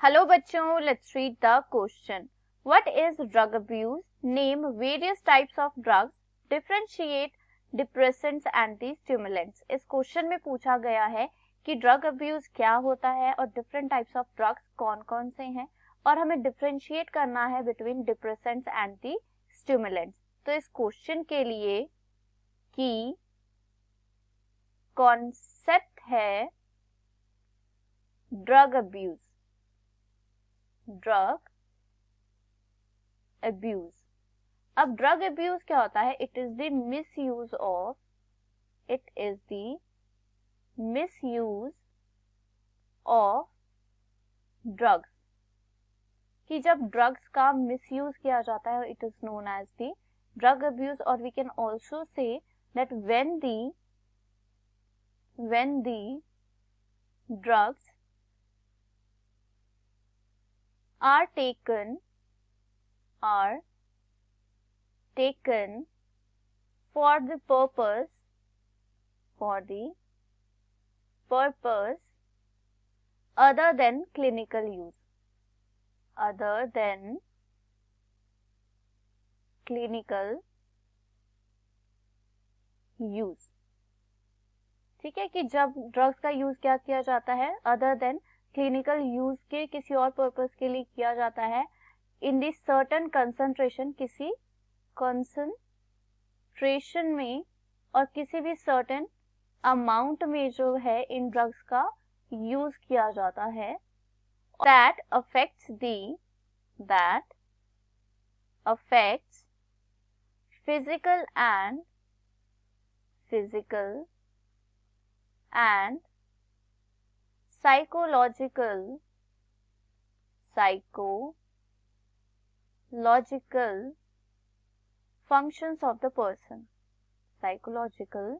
Hello बच्चों, let's read the question. What is drug abuse? Name various types of drugs. Differentiate depressants, anti stimulants. इस question में पूछा गया है कि ड्रग अब्यूज क्या होता है और डिफरेंट टाइप्स ऑफ ड्रग्स कौन कौन से हैं, और हमें डिफरेंशिएट करना है बिटवीन डिप्रेसेंट्स, एंटी स्टिमुलेंट्स. तो इस क्वेश्चन के लिए की कॉन्सेप्ट है ड्रग अब्यूज. Drug abuse. अब ड्रग अब्यूज क्या होता है? It is the misuse of drugs. कि जब ड्रग्स का मिसयूज किया जाता है, it is known as the drug abuse. और we can also say that when the drugs are taken for the purpose other than clinical use. ठीक है, कि जब ड्रग्स का यूज क्या किया जाता है अदर देन क्लिनिकल यूज के किसी और पर्पस के लिए किया जाता है, इन दी सर्टन कंसंट्रेशन, किसी कंसंट्रेशन में और किसी भी सर्टन अमाउंट में जो है इन ड्रग्स का यूज किया जाता है. that affects physical and psychological functions of the person. Psychological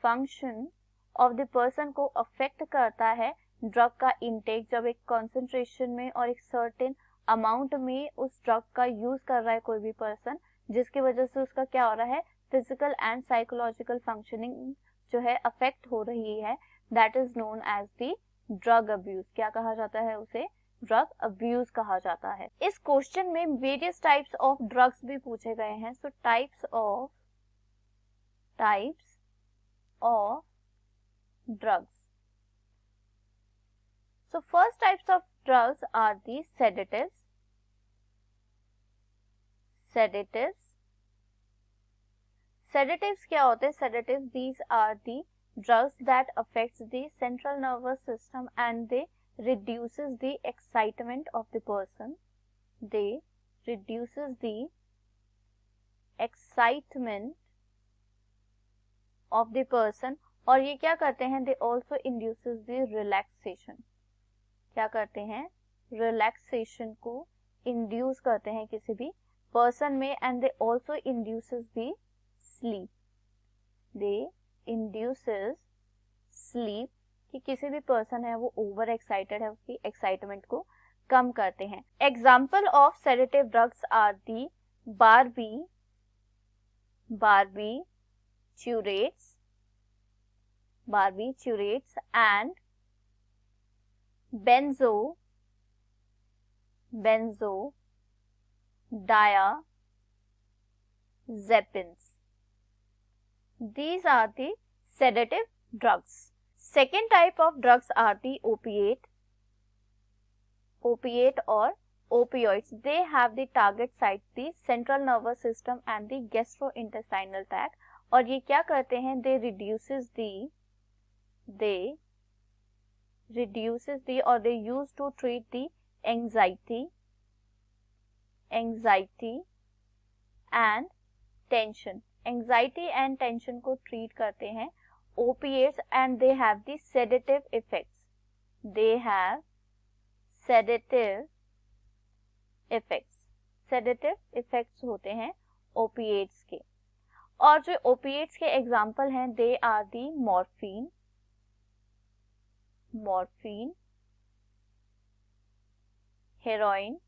function of the person को अफेक्ट करता है ड्रग का इनटेक, जब एक कॉन्सेंट्रेशन में और एक सर्टेन अमाउंट में उस ड्रग का यूज कर रहा है कोई भी पर्सन, जिसकी वजह से उसका क्या हो रहा है, फिजिकल एंड साइकोलॉजिकल फंक्शनिंग जो है अफेक्ट हो रही है. That is known as the drug abuse. क्या कहा जाता है उसे? ड्रग अब्यूज कहा जाता है. इस क्वेश्चन में वेरियस टाइप्स ऑफ ड्रग्स भी पूछे गए हैं. सो types of drugs. So first types of drugs are the sedatives. Sedatives क्या होते हैं? Sedatives, these are the drugs that affects the central nervous system and they reduces the excitement of the person. They reduces the excitement of the person. और ये क्या करते हैं? They also induces the relaxation. क्या करते हैं? Relaxation को induce करते हैं किसी भी पर्सन में. And they also induces the sleep. They induces sleep, कि किसी भी पर्सन है वो ओवर एक्साइटेड है, उसकी एक्साइटमेंट को कम करते हैं. Example of sedative drugs are the barbiturates and benzodiazepines. These are the sedative drugs. Second type of drugs are the opiate or opioids. They have the target sites the central nervous system and the gastrointestinal tract. और ये क्या करते हैं? They reduces the or they use to treat the anxiety and tension. Anxiety and tension को treat करते हैं opiates and they have the sedative effects. Sedative effects होते हैं opiates के. और जो opiates के एग्जाम्पल हैं, they are the morphine, heroin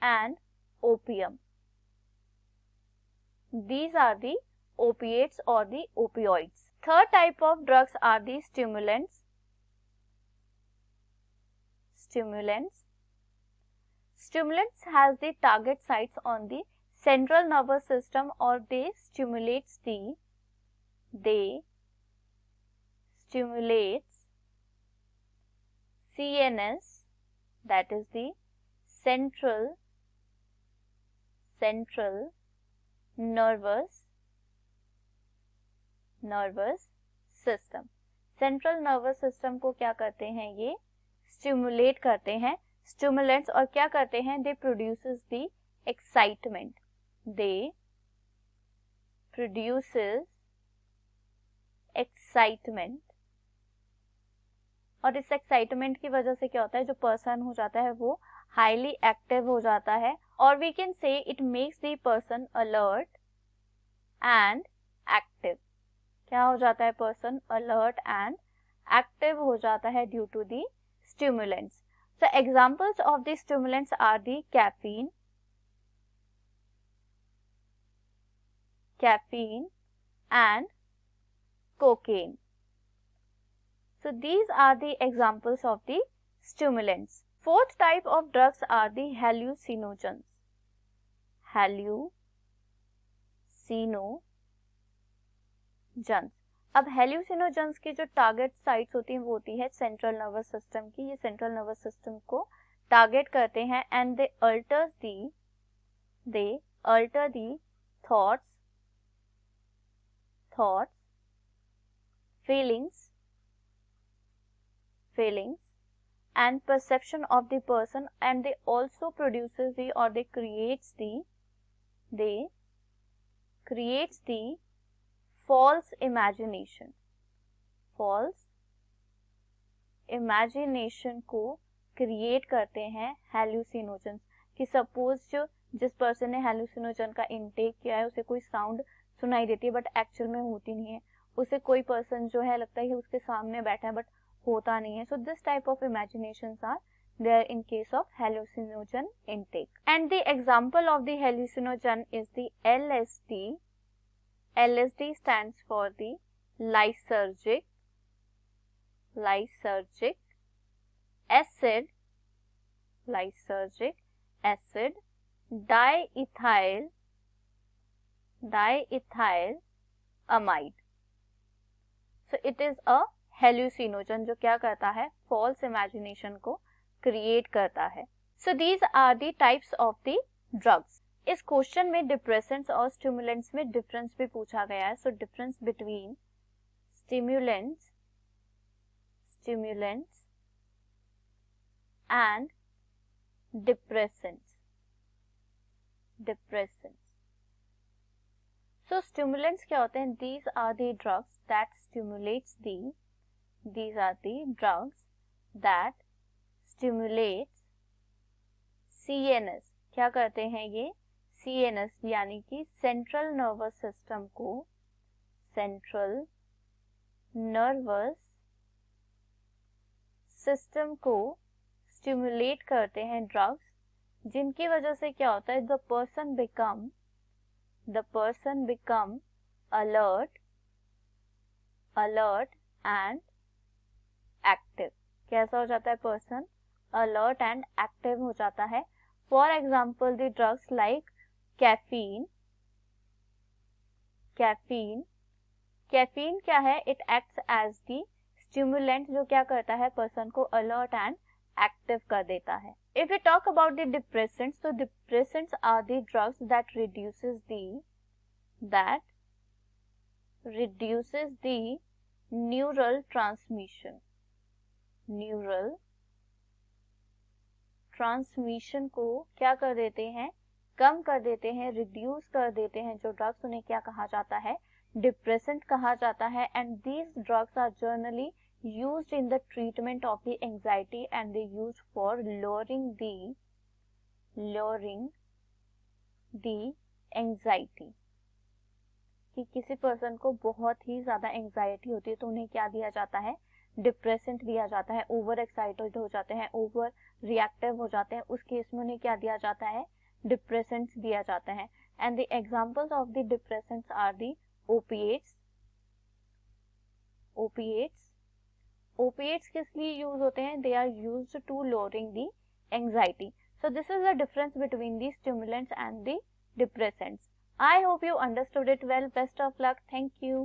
and opium. These are the opiates or the opioids. Third type of drugs are the stimulants. stimulants. Stimulants has the target sites on the central nervous system, or they stimulates CNS, that is the central nervous system. Central nervous system को क्या करते हैं, ये stimulate करते हैं stimulants, और क्या करते हैं, दे produces the excitement, they produces excitement, और इस एक्साइटमेंट की वजह से क्या होता है, जो पर्सन हो जाता है वो हाईली एक्टिव हो जाता है, और we can say it makes the person alert and active. क्या हो जाता है, पर्सन अलर्ट एंड एक्टिव हो जाता है due to the stimulants. So examples of the stimulants are the caffeine and cocaine. So these are the examples of the stimulants. Fourth type of drugs are the hallucinogens. अब हेल्यूसिनोजेंस की जो target sites होती हैं वो होती है central nervous system की. ये सेंट्रल नर्वस सिस्टम को टारगेट करते हैं and they alter the thoughts, feelings and perception of the person, and they also produces the, or they creates the false imagination को क्रिएट करते हैं हेल्यूसिनोजेंस. कि सपोज जिस पर्सन ने हेल्यूसिनोजन का इनटेक किया है उसे कोई साउंड सुनाई देती है बट एक्चुअल में होती नहीं है. उसे कोई पर्सन जो है लगता है कि उसके सामने बैठा है बट होता नहीं है. So this type of imaginations are there in case of hallucinogen intake. And the example of the hallucinogen is the LSD. LSD stands for the lysergic acid diethyl amide. So it is a hallucinogen जो क्या करता है, false imagination को create करता है. So these are the types of the drugs. इस question में depressants और स्टिमुलेंट्स में डिफरेंस भी पूछा गया है. So difference between stimulants and depressants. So stimulants क्या होते हैं, these are the drugs that stimulates these are the drugs that stimulates CNS. क्या करते हैं ये, CNS यानी कि सेंट्रल नर्वस सिस्टम को स्टिमुलेट करते हैं ड्रग्स, जिनकी वजह से क्या होता है, the person become alert and active. कैसा हो जाता है, पर्सन अलर्ट एंड एक्टिव हो जाता है. For example the drugs like caffeine क्या है, it acts as the stimulant जो क्या करता है, पर्सन को अलर्ट एंड एक्टिव कर देता है. If you talk about the depressants, तो depressants are the drugs that reduces the neural transmission को क्या कर देते हैं, कम कर देते हैं, रिड्यूस कर देते हैं. जो ड्रग्स उन्हें क्या कहा जाता है, डिप्रेसेंट कहा जाता है. And these drugs are generally used in the treatment of the anxiety, and they used for lowering the anxiety. कि किसी पर्सन को बहुत ही ज्यादा एंजाइटी होती है तो उन्हें क्या दिया जाता है, डिप्रेसेंट दिया जाता है. ओवर एक्साइटेड हो जाते हैं, ओवर रिएक्टिव हो जाते हैं, उस केस में उन्हें क्या दिया जाता है, डिप्रेसेंट्स दिया जाता है. And the examples of the depressants are the opiates opiates किस लिए यूज होते हैं? They are used to lowering the anxiety. So this is the difference between the stimulants and the depressants. I hope you understood it well. Best of luck. Thank you.